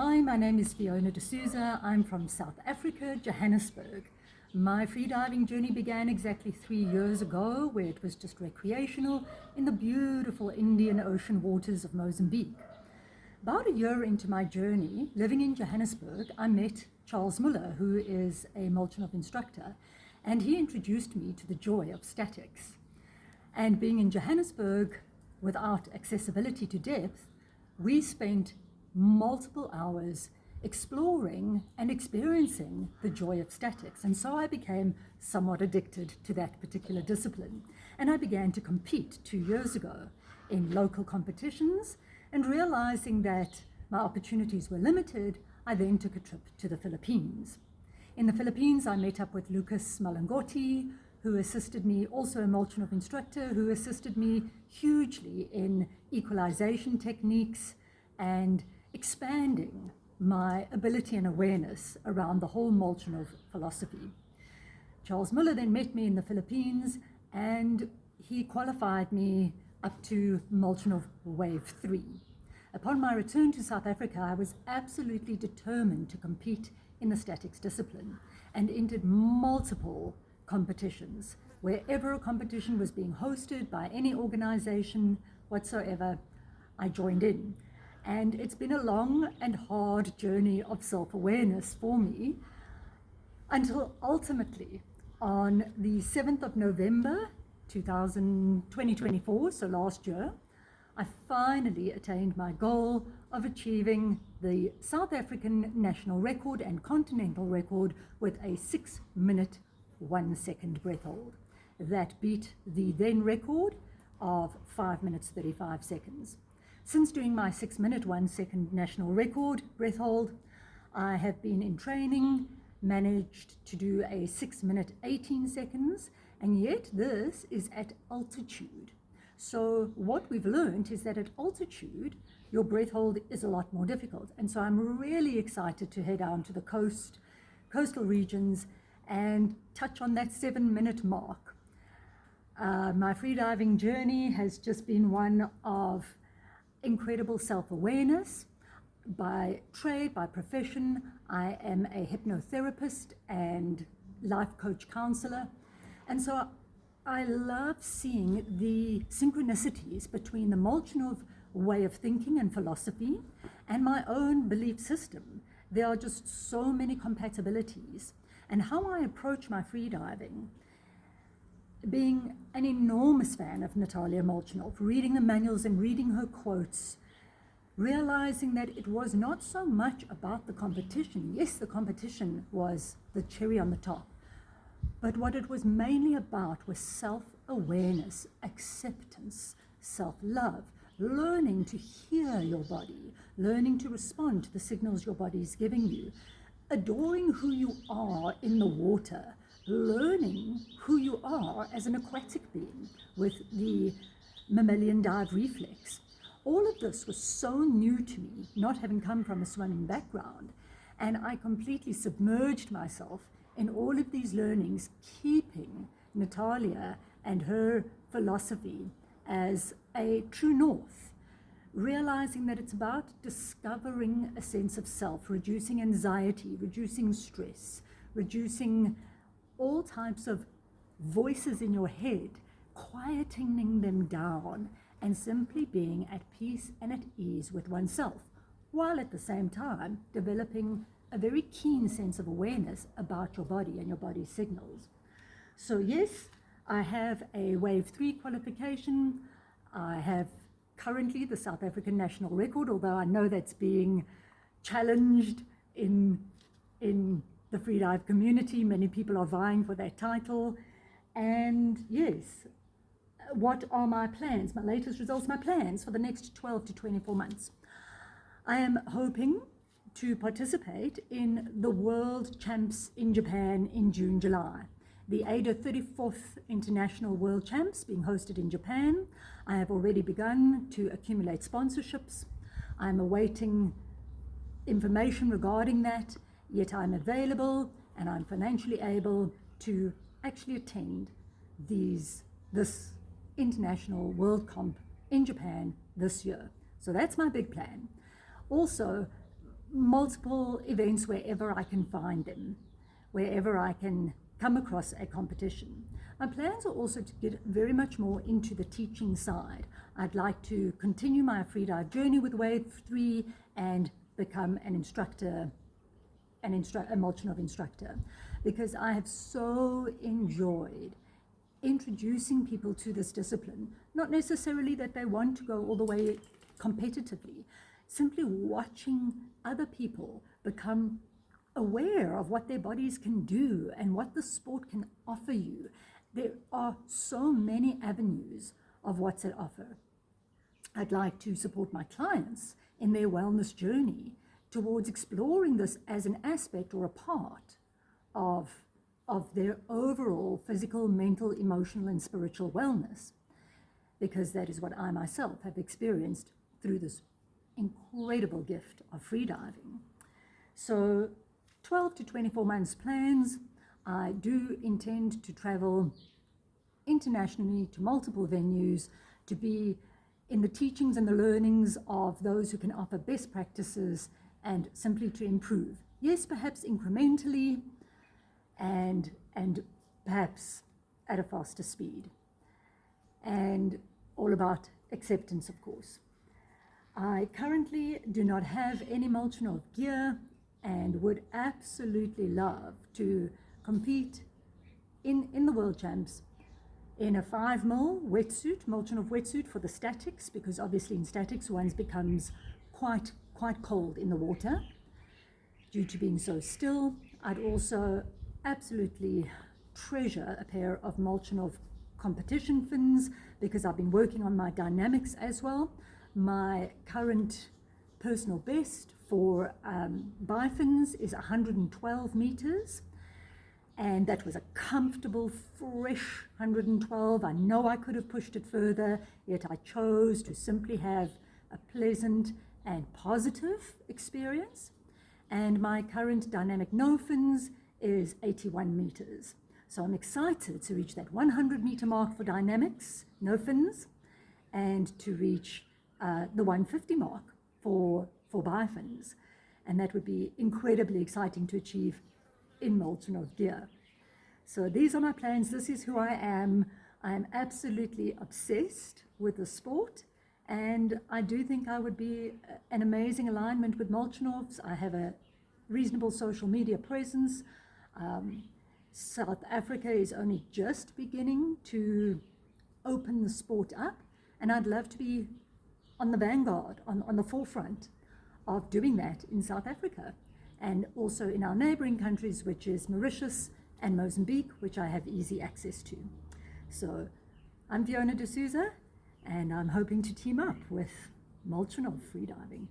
Hi, my name is Fiona D'Souza. I'm from South Africa, Johannesburg. My freediving journey began exactly 3 years ago, where it was just recreational in the beautiful Indian Ocean waters of Mozambique. About a year into my journey, living in Johannesburg, I met Charles Muller, who is a Molchanov instructor, and he introduced me to the joy of statics. And being in Johannesburg without accessibility to depth, we spent multiple hours exploring and experiencing the joy of statics. And so I became somewhat addicted to that particular discipline. And I began to compete 2 years ago in local competitions, and realizing that my opportunities were limited, I then took a trip to the Philippines. In the Philippines, I met up with Lucas Malangoti, who assisted me, also a Molchanov instructor, who assisted me hugely in equalization techniques and expanding my ability and awareness around the whole Molchanov philosophy. Charles Muller then met me in the Philippines, and he qualified me up to Molchanov Wave 3. Upon my return to South Africa, I was absolutely determined to compete in the statics discipline and entered multiple competitions. Wherever a competition was being hosted by any organization whatsoever, I joined in. And it's been a long and hard journey of self-awareness for me until ultimately on the 7th of November 2024, so last year, I finally attained my goal of achieving the South African national record and continental record with a 6-minute 1-second breath hold. That beat the then record of 5 minutes 35 seconds. Since doing my 6-minute 1-second national record breath hold, I have been in training, managed to do a 6-minute 18 seconds, and yet this is at altitude. So what we've learned is that at altitude, your breath hold is a lot more difficult. And so I'm really excited to head down to the coastal regions and touch on that 7-minute mark. My freediving journey has just been one of incredible self-awareness. By trade, by profession, I am a hypnotherapist and life coach counselor. And so I love seeing the synchronicities between the Molchanov way of thinking and philosophy and my own belief system. There are just so many compatibilities. And how I approach my freediving, being an enormous fan of Natalia Molchanov, reading the manuals and reading her quotes, realizing that it was not so much about the competition. Yes, the competition was the cherry on the top, but what it was mainly about was self-awareness, acceptance, self-love, learning to hear your body, learning to respond to the signals your body is giving you, adoring who you are in the water, learning who you are as an aquatic being with the mammalian dive reflex. All of this was so new to me, not having come from a swimming background, and I completely submerged myself in all of these learnings, keeping Natalia and her philosophy as a true north, realizing that it's about discovering a sense of self, reducing anxiety, reducing stress, reducing all types of voices in your head, quietening them down, and simply being at peace and at ease with oneself, while at the same time developing a very keen sense of awareness about your body and your body's signals. So yes, I have a Wave 3 qualification. I have currently the South African national record, although I know that's being challenged in the freedive community. Many people are vying for that title. And yes, what are my plans, my latest results, my plans for the next 12 to 24 months? I am hoping to participate in the World Champs in Japan in June, July. The ADA 34th International World Champs being hosted in Japan. I have already begun to accumulate sponsorships. I'm awaiting information regarding that, yet I'm available and I'm financially able to actually attend this international World Comp in Japan this year. So that's my big plan. Also, multiple events wherever I can find them, wherever I can come across a competition. My plans are also to get very much more into the teaching side. I'd like to continue my freedive journey with Wave 3 and become an instructor, a Molchanov instructor, because I have so enjoyed introducing people to this discipline. Not necessarily that they want to go all the way competitively, simply watching other people become aware of what their bodies can do and what the sport can offer you. There are so many avenues of what's at offer. I'd like to support my clients in their wellness journey towards exploring this as an aspect or a part of their overall physical, mental, emotional, and spiritual wellness, because that is what I myself have experienced through this incredible gift of freediving. So 12 to 24 months plans. I do intend to travel internationally to multiple venues, to be in the teachings and the learnings of those who can offer best practices, and simply to improve. Yes, perhaps incrementally, and perhaps at a faster speed. And all about acceptance, of course. I currently do not have any Molchanov gear and would absolutely love to compete in the World Champs in a 5mm wetsuit, Molchanov wetsuit for the statics, because obviously in statics one becomes quite cold in the water due to being so still. I'd also absolutely treasure a pair of Molchanov competition fins, because I've been working on my dynamics as well. My current personal best for bifins is 112 meters, and that was a comfortable, fresh 112. I know I could have pushed it further, yet I chose to simply have a pleasant and positive experience. And my current dynamic no fins is 81 meters. So I'm excited to reach that 100-meter mark for dynamics, no fins, and to reach the 150 mark for bifins. And that would be incredibly exciting to achieve in Molchanov gear. So these are my plans. This is who I am. I am absolutely obsessed with the sport, and I do think I would be an amazing alignment with Molchanovs. I have a reasonable social media presence. South Africa is only just beginning to open the sport up, and I'd love to be on the vanguard, on the forefront of doing that in South Africa, and also in our neighboring countries, which is Mauritius and Mozambique, which I have easy access to. So I'm Fiona D'Souza, and I'm hoping to team up with Molchanov Freediving.